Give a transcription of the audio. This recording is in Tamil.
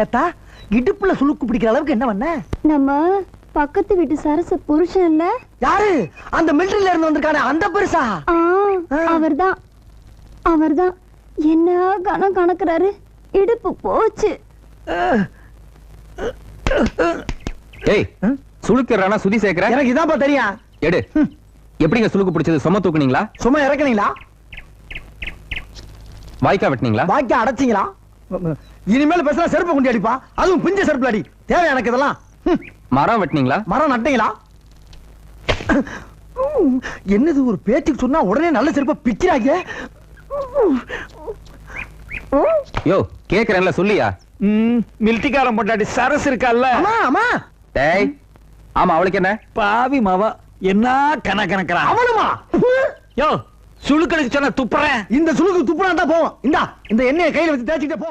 ஏத்தா இடுப்புல சுளுக்கு பிடிக்கிற அளவுக்கு என்ன பண்ண? நம்ம பக்கத்து வீட்டு சரச புருஷன் இல்ல? யாரு? அந்த மிலிட்டரியில இருந்து வந்திருக்கானே அந்த பெருசா? அவர்தான் அவர்தான். என்ன கணம் கணக்குறாரு. இடுப்பு போச்சு. ஏய், சுளுக்குறானா சுதி சேர்க்கற? எனக்கு இதான்ப்பா தெரியும். எடு. எப்படிங்க சுளுக்கு பிடிச்சது? சும்மா தூக்குனீங்களா? சும்மா இறக்குனீங்களா? வாய்க்கா வெட்டினீங்களா? வாய்க்கா அடைச்சிங்களா? இனிமேல் பேசுனா செருப்பு கொண்டு அடிப்பா. அதுவும் பிஞ்ச செருப்புல அடி. தேவை எனக்கு இதெல்லாம். மரம் வெட்டினீங்களா? மரம் நட்டீங்களா? என்னது ஒரு பேச்சுக்கு சொன்னா உடனே நல்ல செருப்பை பிக்கிறாங்க. யோ, கேக்குறேன்ல சொல்லியா? மிலிட்டிக்காரன் பொண்டாட்டி சரஸ் இருக்கல்ல? ஆமா ஆமா. டேய், ஆமா அவளுக்கு என்ன? பாவி மாவா என்ன கணக்கணக்குறா? அவனுமா? யோ, சுளுக்கடிச்சு சொன்ன துப்புறேன். இந்த சுளுக்கு துப்புறான் தான் போவோம். இந்த எண்ணெயை கையில வச்சு தேய்ச்சிட்டே போ.